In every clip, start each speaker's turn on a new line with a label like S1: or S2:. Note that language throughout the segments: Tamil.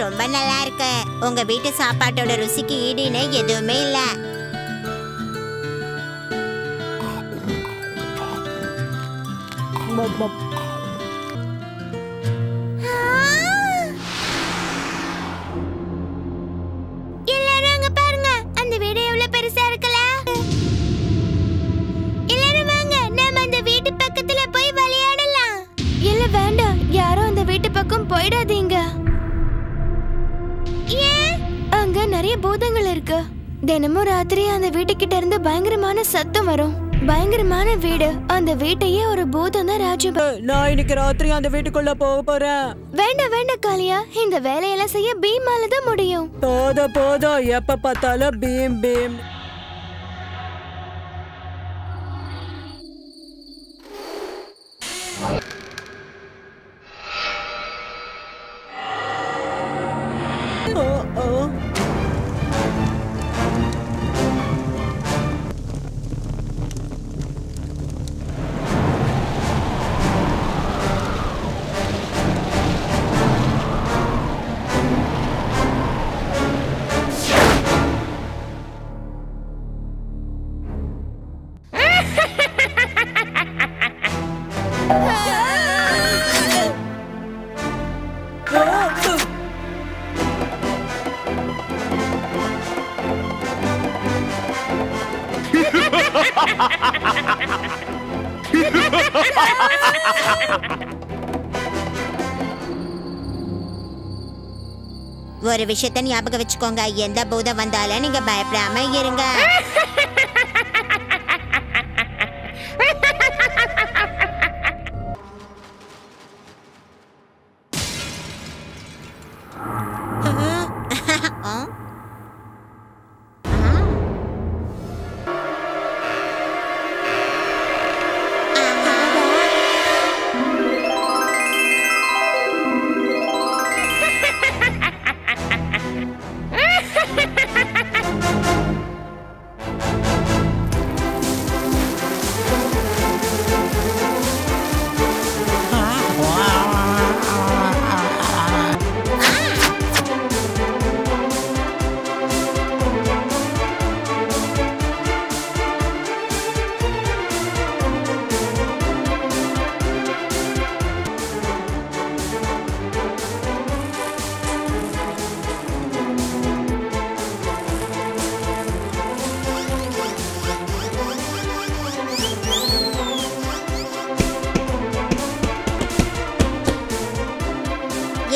S1: ரொம்ப நல்லா இருக்கு. உங்க வீட்டு சாப்பாட்டோட ருசிக்கு ஈடுன்னு எதுவுமே இல்ல. எல்லாரும் அங்க பாருங்க, அந்த வீடு எவ்வளவு பெருசா இருக்குல்ல. எல்லாரும் வாங்க, நாம அந்த வீட்டு பக்கத்துல போய் விளையாடலாம்.
S2: இல்ல வேண்டாம், யாரும் அந்த வீட்டு பக்கம் போயிடாதீங்க.
S1: ஏன்?
S2: அங்க நிறைய பூதங்கள் இருக்கு. தினமும் ராத்திரி அந்த வீட்டுக்கிட்ட இருந்து பயங்கரமான சத்தம் வரும். பயங்கரமான வீடு. அந்த வீட்டையே ஒரு பூதம் தான் ராஜ்யம்.
S3: நான் இன்னைக்கு ராத்திரி அந்த வீட்டுக்குள்ள போக போறேன்.
S2: வேண்டாம் வேண்டாம் காளியா, இந்த வேலையெல்லாம் செய்ய பீமால தான் முடியும்.
S3: போதும், எப்ப பார்த்தாலும் பீம் பீம்.
S1: ஒரு விஷயத்தை ஞாபகம் வச்சுக்கோங்க, எந்த பூதம் வந்தாலும் நீங்க பயப்படாம இருங்க.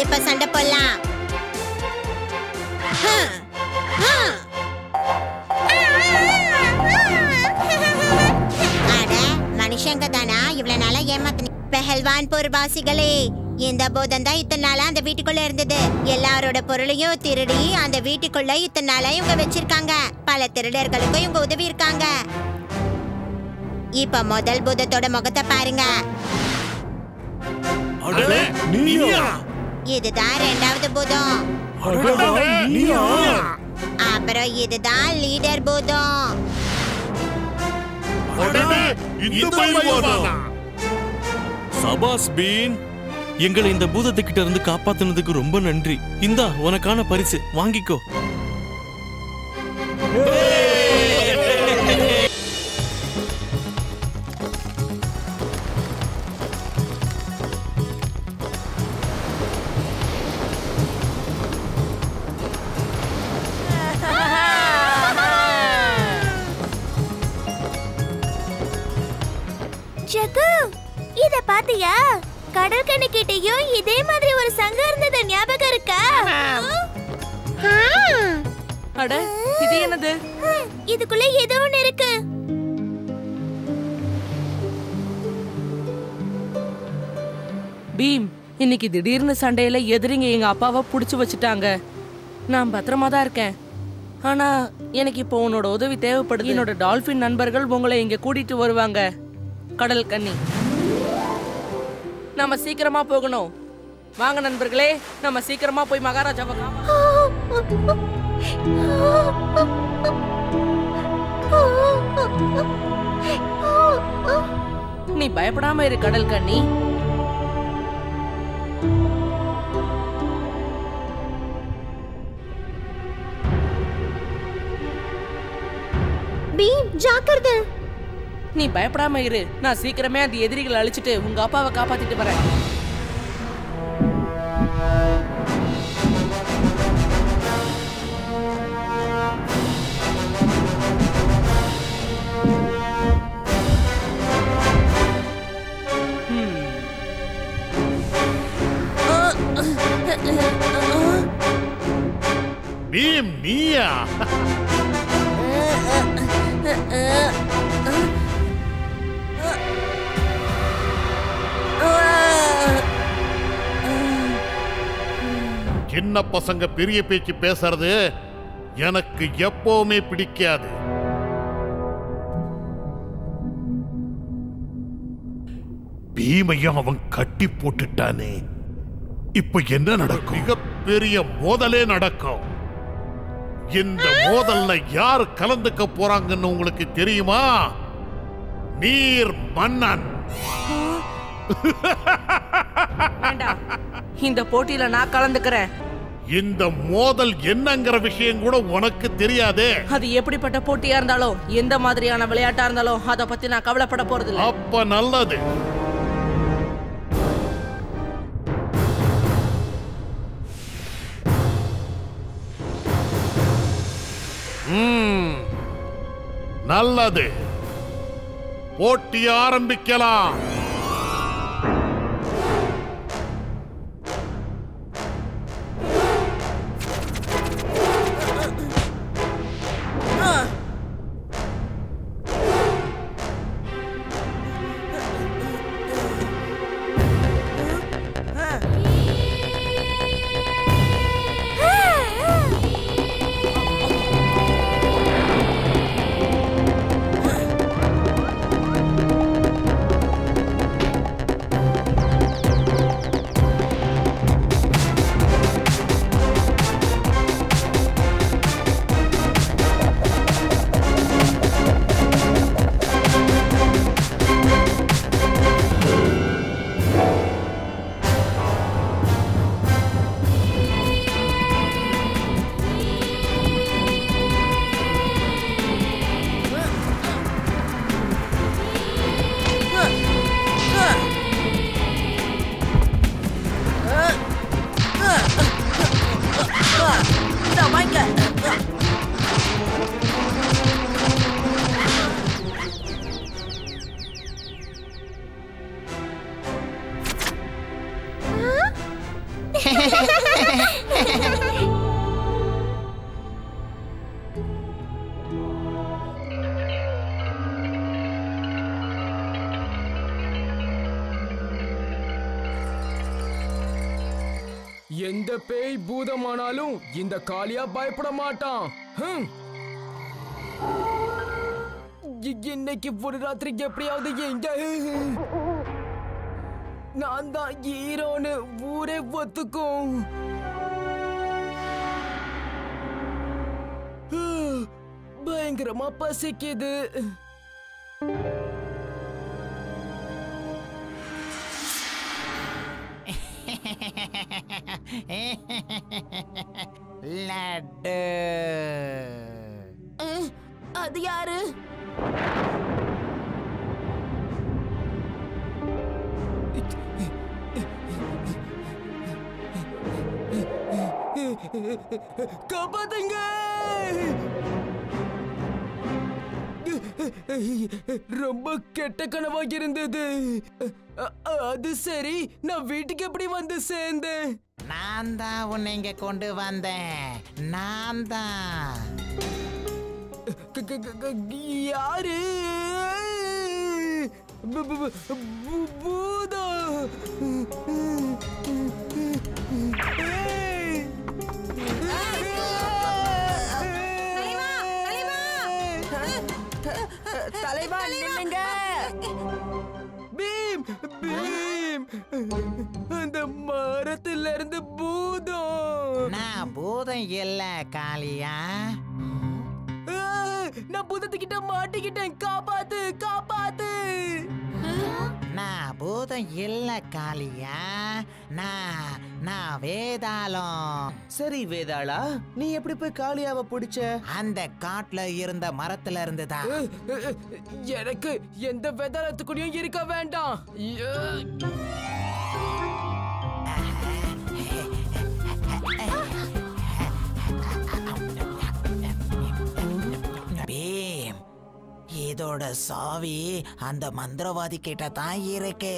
S1: இப்ப சண்டை போடலாம். அட மனுஷங்க தானா இவ்வளவு நாளா ஏமாத்தின பெஹல்வான்பூர் வாசிகளே, இந்த பூதம் தான் இத்தனை நாளா அந்த வீட்டுக்குள்ள இருந்தது. எல்லாரோட பொருளையும் திருடி அந்த வீட்டுக்குள்ள இத்தனை நாளா இவங்க வச்சிருக்காங்க. பல திருடர்களுக்கும் இவங்க உதவி இருக்காங்க. இப்ப முதல் பூதத்தோட முகத்தை பாருங்க. இதுதான் இரண்டாவது பூதம். அப்புறம் இதுதான் லீடர் பூதம்.
S4: சபாஸ் பீன், எங்களை இந்த பூதத்துக்கிட்ட இருந்து காப்பாத்துனதுக்கு ரொம்ப நன்றி. இந்தா உனக்கான பரிசு, வாங்கிக்கோ.
S2: ஜகு, இத பாத்தியா? கடற்கரை கிட்டயும் இதே மாதிரி ஒரு சங்கம் இருந்தது, ஞாபகம் இருக்கா?
S5: அட, இது என்னது?
S2: இதுக்குள்ள ஏதோ ஒன்னு இருக்கு.
S5: பீம், இன்னைக்கு திடீர்னு சண்டையில எதிரிங்க எங்க அப்பாவை புடிச்சு வச்சுட்டாங்க. நான் பத்திரமா தான் இருக்கேன். ஆனா எனக்கு இப்போ உன்னோட உதவி தேவைப்படுது. என்னோட டால்பின் நண்பர்கள் உங்களை இங்க கூட்டிட்டு வருவாங்க. கடல் கன்னி, நம்ம சீக்கிரமா போகணும். வாங்க நண்பர்களே, நம்ம சீக்கிரமா போய் மகாராஜாவை நீ பயப்படாம இரு கடல் கன்னி.
S2: பீம் ஜாக்கிரதை.
S5: நீ பயப்படாம இரு, நான் சீக்கிரமே அந்த எதிரிகளை அழிச்சிட்டு உங்க அப்பாவை காப்பாத்திட்டு வரேன்.
S6: பீம் நீயா? சின்ன பசங்க பெரிய பேச்சு பேசுறது எனக்கு எப்பவுமே பிடிக்காது. பீமையும் அவன் கட்டி போட்டுட்டானே, இப்ப என்ன நடக்கும்? மிகப்பெரிய மோதலே நடக்கும். இந்த மோதல்ல யார் கலந்துக்க போறாங்கன்னு உங்களுக்கு தெரியுமா? நீர் மன்னன்.
S5: வேண்டாம், இந்த போட்டியில நான் கலந்துக்கிறேன்.
S6: இந்த மோதல் என்னங்கிற விஷயம் கூட உனக்கு தெரியாதே.
S5: அது எப்படிப்பட்ட போட்டியா இருந்தாலும், எந்த மாதிரியான விளையாட்டா இருந்தாலும் அத பத்தி நான் கவலைப்பட போறது இல்ல.
S6: அப்ப நல்லது. நல்லது, போட்டி ஆரம்பிக்கலாம்.
S7: எந்த பேய் பூதமானாலும் இந்த காளியா பயப்பட மாட்டான். இன்னைக்கு ஒரு ராத்திரிக்கு எப்படியாவது எங்க நான் தான் ஹீரோன்னு ஊரே ஒத்துக்கும். பயங்கரமா பசிக்குது.
S8: லட்டு.
S2: அது யாரு?
S7: காப்பாத்துங்க. ரொம்ப கெட்ட கனவா இருந்தது. அது சரி, நான் வீட்டுக்கு எப்படி வந்து சேர்ந்தேன்?
S8: நான் தான் உன்னை இங்க கொண்டு வந்தேன். நான் தான்.
S7: யாரு? பூதம்.
S3: தலைவா நில்லுங்க.
S7: பீம் பீம், அந்த மரத்துல இருந்து பூதம்.
S8: நான் பூதம் இல்ல காளியா.
S7: நான் பூதத்துக்கிட்ட மாட்டிக்கிட்டேன். காப்பாத்து காப்பாத்து.
S8: நான் பூதம் மட்டும் இல்ல காளியா, நான் வேதாளம்.
S3: சரி வேதாளா, நீ எப்படி போய் காளியாவை பிடிச்ச?
S8: அந்த காட்டுல இருந்த மரத்துல இருந்துதான்.
S7: எனக்கு எந்த வேதாளத்துக்குடியும் இருக்க வேண்டாம்.
S8: பீம், இதோட சாவி அந்த மந்திரவாதி கிட்ட தான் இருக்கு.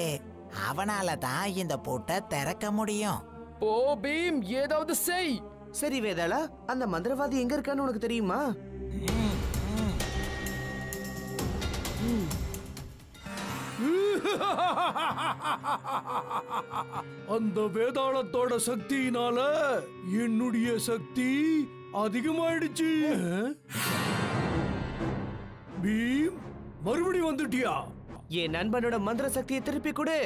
S8: அவனால தான் இந்த பூட்டை திறக்க முடியும்.
S7: போ பீம், ஏதாவது செய்.
S3: சரி வேதாளா, அந்த மந்திரவாதி எங்க இருக்கான்னு உனக்கு தெரியுமா?
S9: அந்த வேதாளத்தோட சக்தியினால என்னுடைய சக்தி அதிகமாயிடுச்சு. பீம், மறுபடி வந்துட்டியா?
S3: என் நண்பனோட மந்திர சக்தியை திருப்பி கொடு.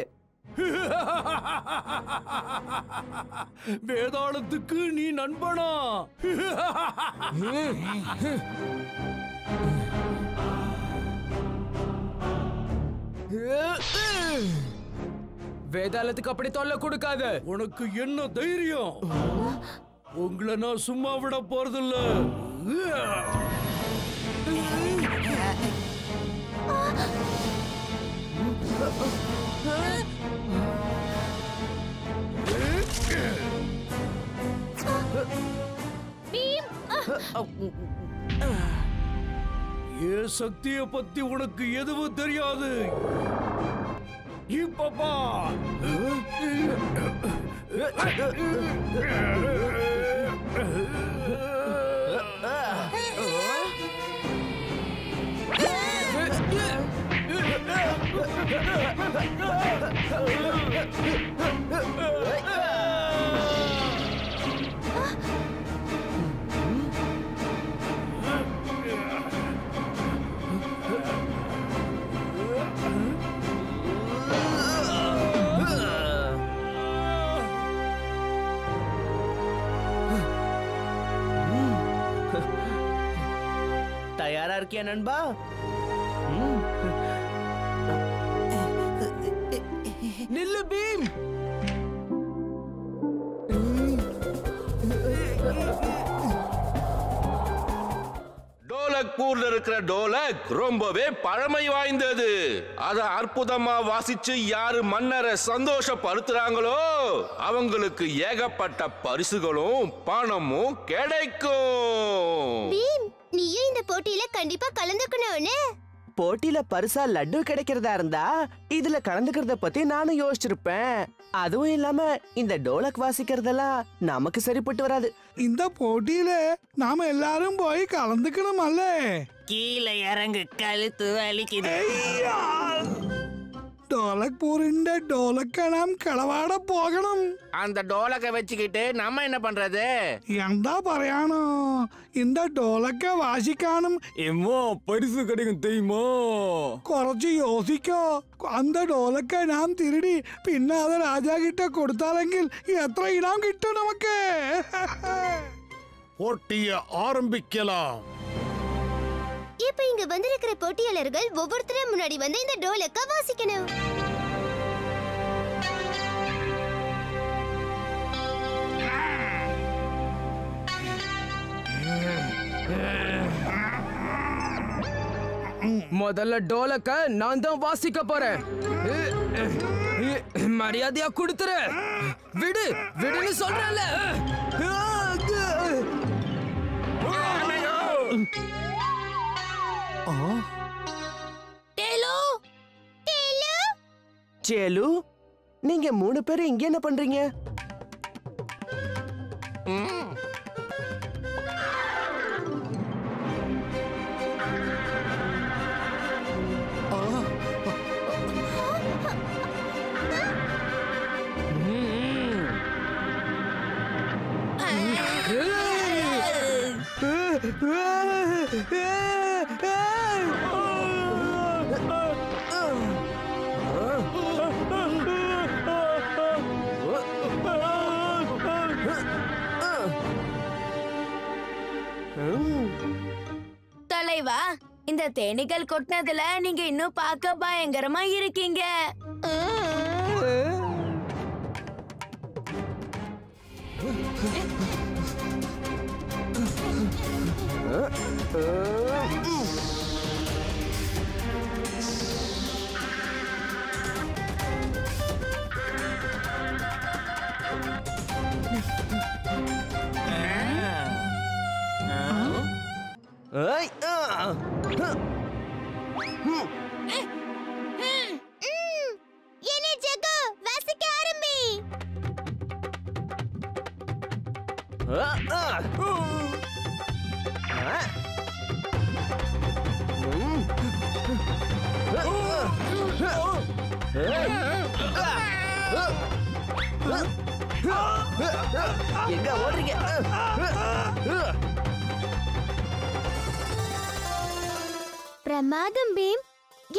S9: வேதாளத்துக்கு நீ நண்பனா?
S7: வேதாளத்துக்கு அப்படி தொல்லை கொடுக்காத.
S9: உனக்கு என்ன தைரியம்? உங்களை நான் சும்மா விட போறதில்ல. என் சக்தியை பத்தி உனக்கு எதுவும் தெரியாது. இப்பப்பா
S3: தயாரா இருக்கியா நண்பா?
S7: நில்லு பீம்.
S10: டோலக்பூர்ல இருக்கிற டோலக் ரொம்பவே பழமை வாய்ந்தது. அத அற்புதமா வாசிச்சு யாரு மன்னரை சந்தோஷப்படுத்துறாங்களோ அவங்களுக்கு ஏகப்பட்ட பரிசுகளும் பணமும் கிடைக்கும்.
S2: பீம், நீயும் இந்த போட்டியில கண்டிப்பா கலந்துக்கணும்னு.
S3: போட்டியில பரிசா லட்டு கிடைக்கிறதா இருந்தா இதுல கலந்துக்கிறத பத்தி நானும் யோசிச்சிருப்பேன். அதுவும் இல்லாம இந்த டோலக் வாசிக்கிறதெல்லாம் நமக்கு சரிப்பட்டு வராது.
S9: இந்த போட்டியில நாம எல்லாரும் போய் கலந்துக்கணுமல்ல?
S8: கீழே இறங்கு, கழுத்து வலிக்குது.
S9: டோலக்பூரிന്റെ டோலக்க நாம் കളവാട പോകണം.
S10: அந்த டோலக்கை வச்சுக்கிட்டு நம்ம என்ன பண்றது?
S9: എന്താ പറയാനോ, இந்த டோலக்க വാശിക്കാനും
S7: எம்மோ பரிசு கிடைக்கும் தெரியுமோ?
S9: കുറച്ച് യോசிക്കോ. அந்த டோலக்க நாம் திருடி പിന്നെ അത് രാജാ கிட்ட കൊടുത്താലെങ്കിൽ എത്ര ഇനാം കിട്ടും നമുക്ക്?
S6: போட்டியை ஆரம்பிக்கலாம்.
S2: இப்ப இங்க வந்திருக்கிற போட்டியாளர்கள் ஒவ்வொருத்தரும் முன்னாடி வந்து இந்த டோலக்க வாசிக்கணும்.
S7: முதல்ல டோலக்க நான் தான் வாசிக்க போறேன். மரியாதையா கொடுத்துரு. விடு விடுன்னு சொல்றேன்ல.
S3: சேலு, நீங்க 3 பேரும் இங்க என்ன பண்றீங்க?
S2: தலைவா, இந்த தேனீக்கள் கொட்டினதுல நீங்க இன்னும் பார்க்க பயங்கரமா இருக்கீங்க.
S1: என்ன ஜக்கு வாசிக்க ஆரம்பி.
S3: எங்க ஓடுறீங்க?
S2: பிரமாதம் பீம்,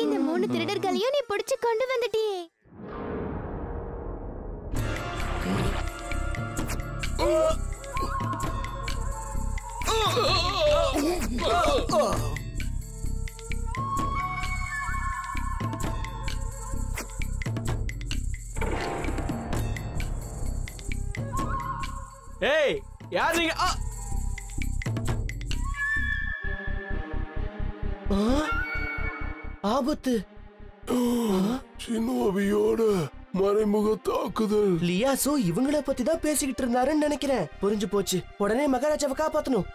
S2: இந்த 3 திருடர்களையும் நீ பிடிச்சு கொண்டு வந்துட்டியே.
S3: ஏய், யார் நீங்க? ஆபத்து.
S11: ஷினோபியோட மறைமுக தாக்குதல்.
S3: லியாசோ இவங்கள பத்தி தான் பேசிக்கிட்டு இருந்தாருன்னு நினைக்கிறேன். புரிஞ்சு போச்சு. உடனே மகாராஜாவை காப்பாத்தணும்.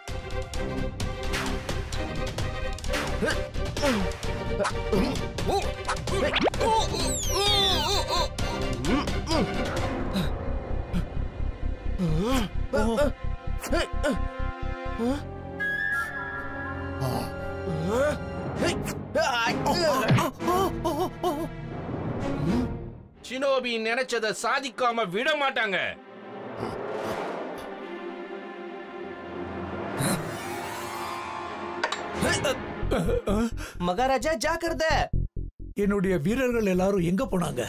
S10: ஷினோபி நினைச்சதை சாதிக்காம விட மாட்டாங்க.
S3: மகாராஜா ஜாக்கிரதை.
S12: என்னுடைய வீரர்கள் எல்லாரும் எங்க போனாங்க?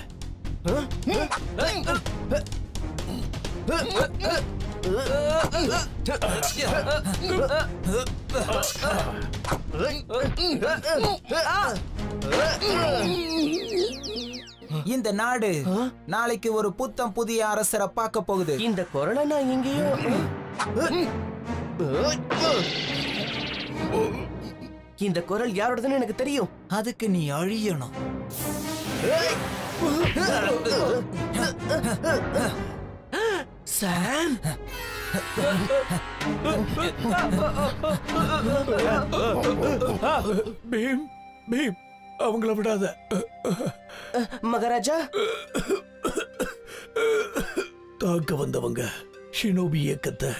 S8: இந்த நாடு நாளைக்கு ஒரு புத்தம் புதிய அரசரை பார்க்க போகுது.
S3: இந்த குரலை நான் எங்கேயோ இந்த குரல் யாரோடதுன்னு எனக்கு தெரியும்.
S8: அதுக்கு நீ அழியணும்.
S3: சாம்,
S12: பீம் பீம் அவங்கள விடாத.
S3: மகாராஜா,
S12: தாக்க வந்தவங்க ஷினோபி இயக்கத்தை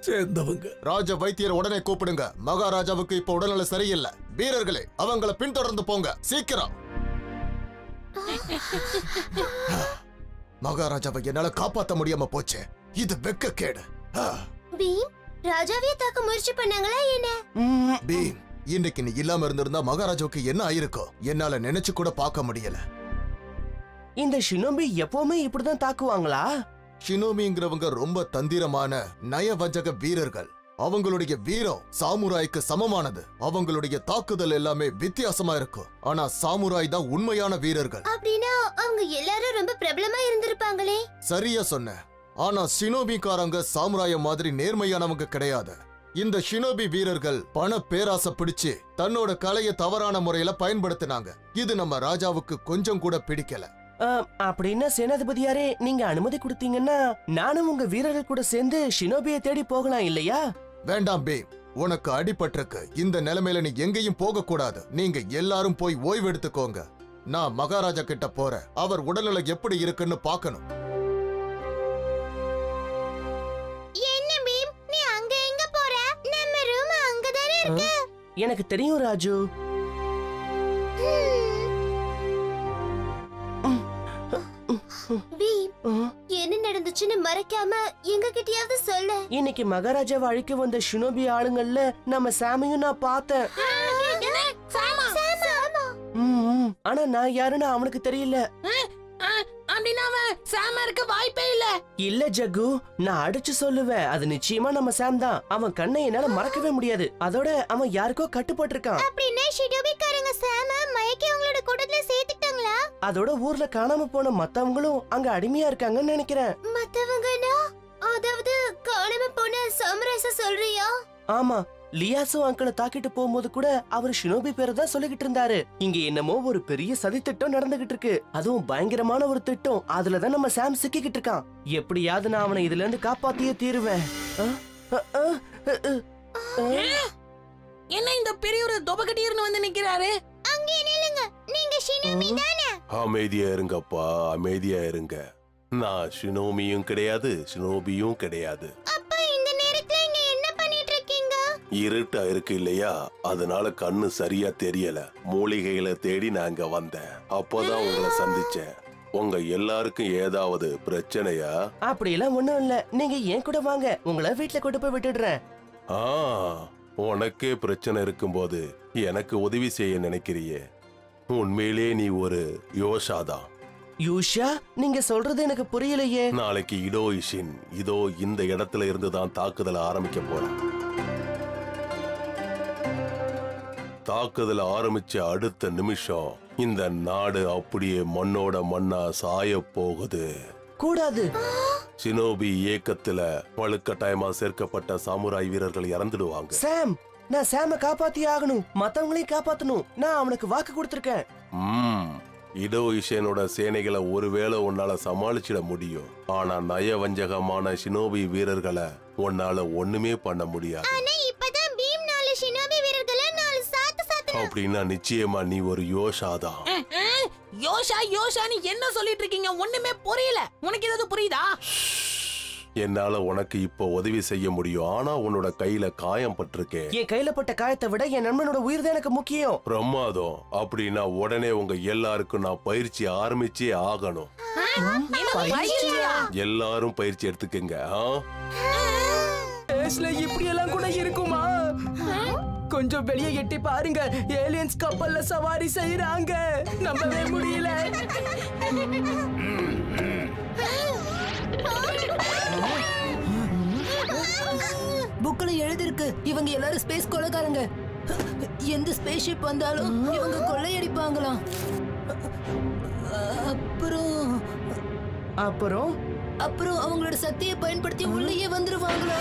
S12: சேர்ந்தவங்க.
S11: ராஜ வைத்தியர் உடனே கூப்பிடுங்க. மகாராஜாவுக்கு இப்ப உடல்நிலை சரியில்லை. வீரர்களே, அவங்கள பின்தொடர்ந்து போங்க சீக்கிரம். மகாராஜாவை என்னால காப்பாத்த முடியாம போச்சு. இது வெக்கக்கேடு.
S2: பீம், ராஜாவே தாக்க முயற்சி பண்ணாங்களா என்ன?
S11: பீம், இன்னைக்கு நீ இல்லாம இருந்திருந்தா மகாராஜாவுக்கு என்ன ஆயிருக்கும் என்னால நினைச்சு கூட பார்க்க முடியல.
S3: இந்த ஷினோபி எப்பவுமே இப்படிதான் தாக்குவாங்களா?
S11: ஷினோமிங்கிறவங்க ரொம்ப தந்திரமான நயவஞ்சக வீரர்கள். அவங்களுடைய வீரம் சாமுராய்க்கு சமமானது. அவங்களுடைய தாக்குதல் எல்லாமே வித்தியாசமா இருக்கும். ஆனா சாமுராய் தான் உண்மையான வீரர்கள்.
S2: அப்படின்னா அவங்க எல்லாரும் ரொம்ப பிரபலமா இருந்திருப்பாங்களே.
S11: சரியா சொன்ன. ஆனா ஷினோபிக்காரங்க சாமுராய மாதிரி நேர்மையானவங்க கிடையாது. இந்த ஷினோபி வீரர்கள் பண பேராசை பிடிச்சு தன்னோட கலையை தவறான முறையில பயன்படுத்தினாங்க. இது நம்ம ராஜாவுக்கு கொஞ்சம் கூட பிடிக்கல.
S3: அப்படின்னா சேனாதிபதியாரே, நீங்க அனுமதி கொடுத்தீங்கன்னா நானும் உங்க வீரர்கள் கூட சேர்ந்து ஷினோபியை தேடி போகலாம் இல்லையா?
S11: வேண்டாம் பீம், உனக்கு அடிபட்டிருக்கு. இந்த நிலைமையில நீ எங்கேயும் போக கூடாது. நீங்க எல்லாரும் போய் ஓய்வு எடுத்துக்கோங்க. நான் மகாராஜா கிட்ட போறேன். அவர் உடல்நிலை எப்படி இருக்குன்னு பார்க்கணும்.
S2: என்ன பீம், நீ அங்க எங்க போற? நம்ம ரூம் அங்கதானே இருக்கு.
S3: எனக்கு தெரியும் ராஜு.
S2: பீம், என்ன நடந்துச்சுன்னு மறைக்காம எங்க கிட்டயாவது சொல்ல.
S3: இன்னைக்கு மகாராஜாவை அழிக்க வந்த ஷினோபி ஆளுங்கள்ல நம்ம சாமையும் நான் பார்த்தேன். ஆனா நான் யாருன்னு அவனுக்கு தெரியல.
S5: அப்படின்னா அவன் சாமா இருக்க வாய்ப்பே இல்ல.
S3: இல்ல ஜக்கு, நான் அடிச்சு சொல்லுவேன். அது நிச்சயமா நம்ம சாம் தான். அவன் கண்ணை என்னால மறக்கவே முடியாது. அதோட அவன் யாருக்கோ கட்டுப்பட்டு இருக்கான்.
S2: அப்படின்னா ஷினோபிக்காரங்க சாம மயக்கி அவங்களோட கூட்டத்துல சேர்த்துட்டாங்களா?
S3: அதோட ஊர்ல காணாம போன மத்தவங்களும் அங்க அடிமையா இருக்காங்கன்னு நினைக்கிறேன்.
S2: மத்தவங்கனா அதாவது சாம்ராய்ஸ சொல்றியா?
S3: ஆமா, லியாசோ அங்கிளை தாக்கிட்டு போகும்போது கூட அவர் ஷினோபி பேரை தான் சொல்லிக்கிட்டு இருந்தாரு. இங்க என்னமோ ஒரு பெரிய சதி திட்டம் நடந்துகிட்டு இருக்கு. அதுவும் பயங்கரமான ஒரு திட்டம். அதுலதான் நம்ம சாம் சிக்கிக்கிட்டு இருக்கான். எப்படியாவது நான் அவனை இதுல இருந்து காப்பாத்தியே தீருவேன்.
S5: என்ன இந்த பெரிய ஒரு தொபகட்டியர்னு வந்து நிக்கிறாரு?
S2: அங்கே நில்லுங்க, நீங்க ஷினோபி தானே?
S13: அமைதியா இருங்கப்பா, அமைதியா இருங்க. நான் ஷினோமியும் கிடையாது, ஷினோபியும் கிடையாது.
S2: அப்ப இந்த நேரத்துல இங்க என்ன பண்ணிட்டு இருக்கீங்க?
S13: இருட்டா இருக்கு இல்லையா, அதனால கண்ணு சரியா தெரியல. மூலிகைகளை தேடி நான் இங்க வந்தேன். அப்போதான் உங்களை சந்திச்சேன். உங்க எல்லாருக்கும் ஏதாவது பிரச்சனையா?
S3: அப்படி எல்லாம் ஒண்ணும் இல்ல. நீங்க ஏன் கூட வாங்க, உங்களை வீட்டுல கொண்டு போய் விட்டுடுறேன்.
S13: உனக்கே பிரச்சனை இருக்கும்போது எனக்கு உதவி செய்ய நினைக்கிறியே, உண்மையிலே நீ ஒரு யோஷாதான்.
S3: யூஷா, நீங்க சொல்றது எனக்கு புரியலையே.
S13: நாளைக்கு இடோ இஷின் இதோ இந்த இடத்துல இருந்து தான் தாக்குதலை ஆரம்பிக்க போறேன். தாக்குதல் ஆரம்பிச்ச அடுத்த நிமிஷம் இந்த நாடு அப்படியே மண்ணோட மண்ணா சாய போகுது.
S3: கூடாது.
S13: ஷினோபி இயக்கத்துல வலுக்கட்டாயமா சேர்க்கப்பட்ட சாமுராய் வீரர்கள் இறந்துடுவாங்க.
S3: சாம், நான் சாம காப்பாத்தி ஆகணும். மத்தவங்களையும் காப்பாத்தணும். நான் அவனுக்கு வாக்கு கொடுத்திருக்கேன்.
S13: இடோ இஷேனோட சேனைகளை ஒருவேளை உன்னால சமாளிச்சிட முடியும். ஆனா நயவஞ்சகமான ஷினோபி வீரர்களை உன்னால ஒண்ணுமே பண்ண முடியாது.
S2: ஆனா இப்பதான் பீம் 4 ஷினோபி வீரர்களை 4 சாத்து சாத்து.
S13: அப்படின்னா நிச்சயமா நீ ஒரு யோஷாதான்.
S5: யோஷா யோஷான்னு என்ன சொல்லிட்டு இருக்கீங்க? ஒண்ணுமே புரியல. உனக்கு ஏதாவது புரியுதா?
S13: என்னால உனக்கு இப்ப உதவி செய்ய முடியும். ஆனா உன்னோட கையில காயம் பட்டிருக்கேன்.
S3: என் கையில பட்ட காயத்தை விட என் நண்பனோட உயிர் தான் எனக்கு முக்கியம்.
S13: பிரமாதம். அப்படின்னா உடனே உங்க எல்லாருக்கும் நான் பயிற்சி ஆரம்பிச்சே ஆகணும். எல்லாரும் பயிற்சி எடுத்துக்கங்க.
S7: இப்படி எல்லாம் கூட இருக்குமா? கொஞ்சம் வெளியே எட்டி பாருங்க, ஏலியன்ஸ் கப்பல்ல சவாரி செய்யறாங்க. நம்பவே முடியல.
S14: புக்ல எழுதிருக்கு, இவங்க எல்லாரும் ஸ்பேஸ் கொலைக்காரங்க. எந்த ஸ்பேஸ் ஷிப் வந்தாலும் இவங்க கொள்ளையடிப்பாங்களாம்.
S3: அப்புறம்
S14: அப்புறம் அவங்களோட சக்தியை பயன்படுத்தி உள்ளேயே வந்துருவாங்களா?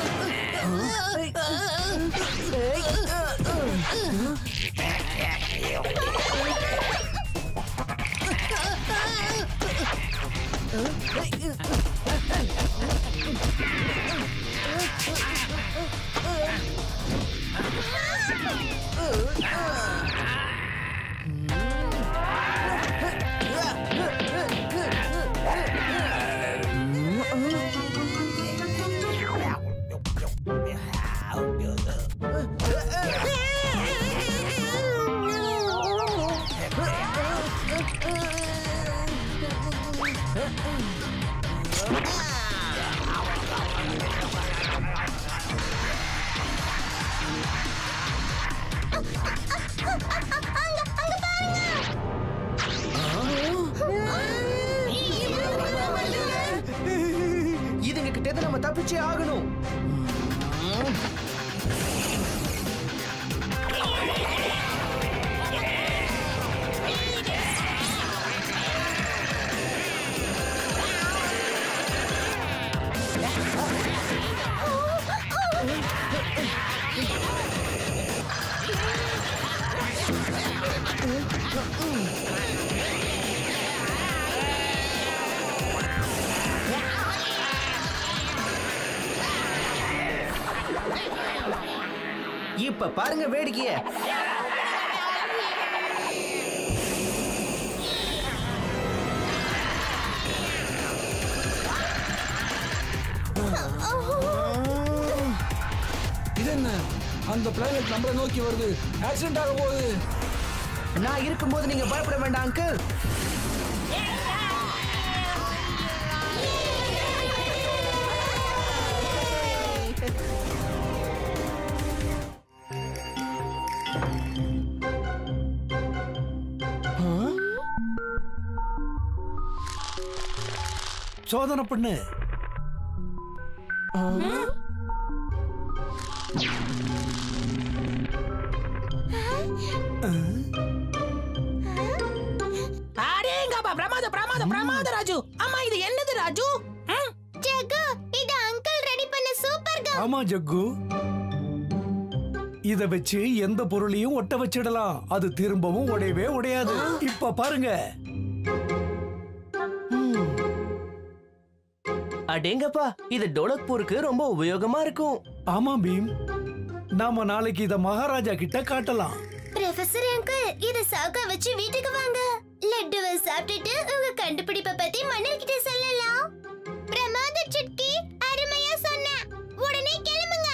S3: இதுங்க கிட்ட நம்ம தப்பிச்சே ஆகணும். இப்ப பாருங்க வேடிக்கைய.
S7: இது என்ன? அந்த பிளானட் நம்மளை நோக்கி வருது. ஆக்சிடென்ட் ஆக போகுது.
S3: நான் இருக்கும்போது நீங்க பயப்பட வேண்டாம் அங்கிள்.
S12: சோதனை பண்ணு.
S5: அடேங்கப்பா, பிரமாதம் பிரமாதம் பிரமாதம் ராஜு. அம்மா இது என்னது ராஜு?
S2: ஜகு, இது அங்கிள் ரெடி பண்ண சூப்பர் கம்.
S12: ஆமா ஜக்கு, இத வச்சு எந்த பொருளையும் ஒட்ட வச்சிடலாம். அது திரும்பவும் உடையவே உடையாது. இப்ப பாருங்க.
S3: அடேங்கப்பா, இது டோலக்பூருக்கு ரொம்ப உபயோகமா இருக்கும்.
S12: ஆமா பீம், நாம நாளைக்கு இத மகாராஜா கிட்ட காட்டலாம்.
S2: ப்ரொஃபசர் அங்கிள், இத சாக்கா வச்சு வீட்டுக்கு வாங்க. லட்டுவை சாப்பிட்டுட்டு உங்க கண்டுபிடிப்பை பத்தி மன்னர் கிட்ட சொல்லலாம். பிரமாத சுட்கி, அருமையா சொன்ன. உடனே கிளம்புங்க.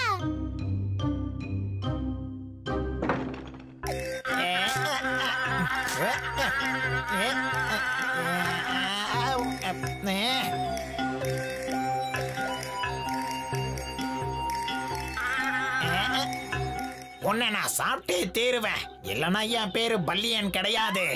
S8: உன்னை நான் சாப்பிட்டே தேருவேன். இல்லைன்னா என் பேரு பல்லியன் கிடையாது.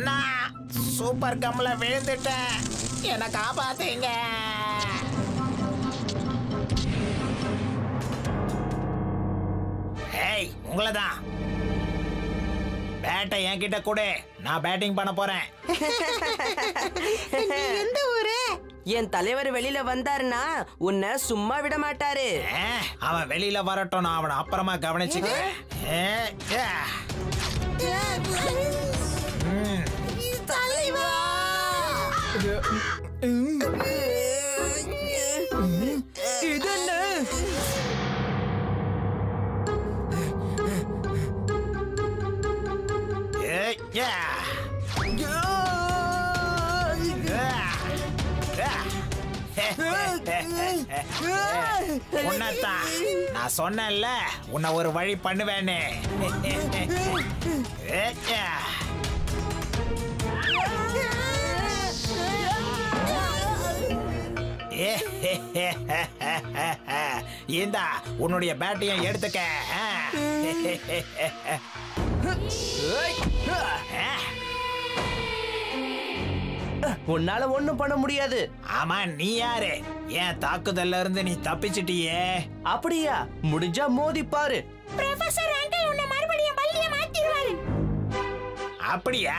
S8: நான் சூப்பர் கம்ல விழுந்துட்டேன். என்னை காப்பாத்துங்க. ஏய், உங்களதான். பேட்டை என்கிட்ட கொடு, நான் பேட்டிங் பண்ண போறேன்.
S15: எந்த ஊரு? என் தலைவர் வெளியில வந்தாருன்னா உன்னை சும்மா விட மாட்டாரு.
S8: அவன் வெளியில வரட்டும், நான் அவனை அப்புறமா கவனிச்சுக்கிறேன்.
S15: தலைவா,
S7: இது என்ன?
S8: உன்னத்தான் நான் சொன்னேன்ல, உன்னை ஒரு வழி பண்ணுவேன்னு. இந்தா உன்னுடைய பேட்டையும் எடுத்துக்க.
S3: உன்னால ஒண்ணும் பண்ண முடியாது.
S8: ஆமா, நீ யாரு? ஏன் தாக்குதல்ல இருந்து நீ தப்பிச்சிட்டியே?
S3: அப்படியா? முடிஞ்சா மோதி பாரு.
S2: ப்ரொஃபசர் அங்கிள் உன்னை மறுபடியும் பல்லிய மாத்திடுவாரு.
S8: அப்படியா?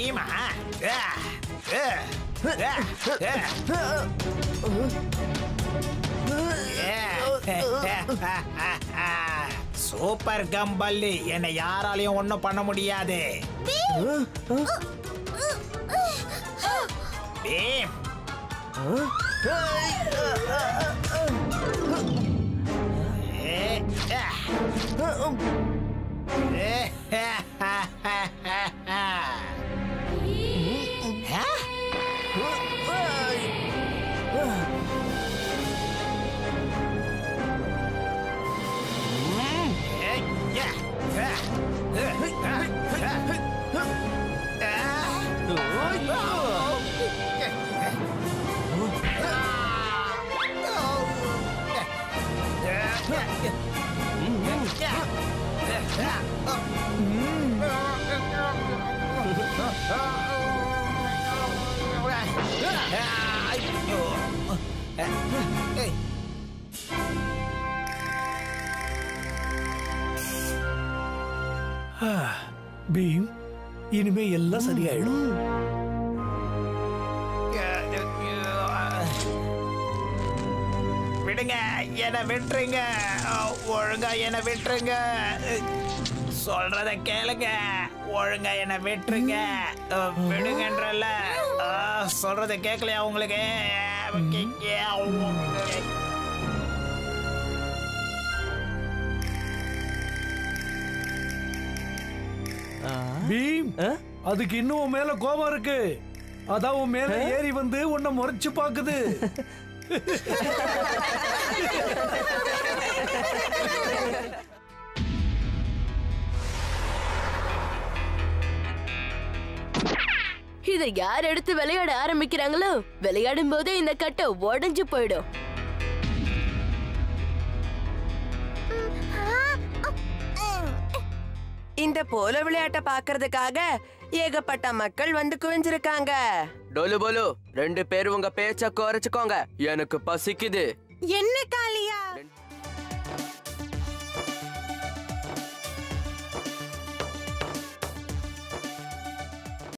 S8: ஈமா, சூப்பர் கம்பல்லி, என்னை யாராலையும் ஒண்ணும் பண்ண முடியாது. பீம்,
S12: பீம், இனிமே எல்லாம் சரியாயிடும்.
S8: விடுங்க, என்னை விட்டுருங்க. ஒழுங்கா என்னை விட்டுருங்க. சொல்றத கேளுங்க. ஒழுங்கா என்னை விட்டுருங்க. விடுங்கன்றல. சொல்றத கேட்கலையா உங்களுக்கு?
S12: பீம், அதுக்கு இன்னும் மேல கோபம் இருக்கு. அதான் உன் மேல ஏறி வந்து உன்னை முறைச்சு பாக்குது.
S16: இதை யார் எடுத்து விளையாட ஆரம்பிக்கிறாங்களோ, விளையாடும் போதே இந்த கட்டை உடைஞ்சு போயிடும்.
S15: இந்த போல விளையாட்ட பாக்குறதுக்காக ஏகப்பட்ட மக்கள் வந்து குவிஞ்சிருக்காங்க. டோலு போலு 2 பேரும் உங்க பேச்ச குறைச்சுக்கோங்க, எனக்கு பசிக்குது.
S1: என்ன காளியா,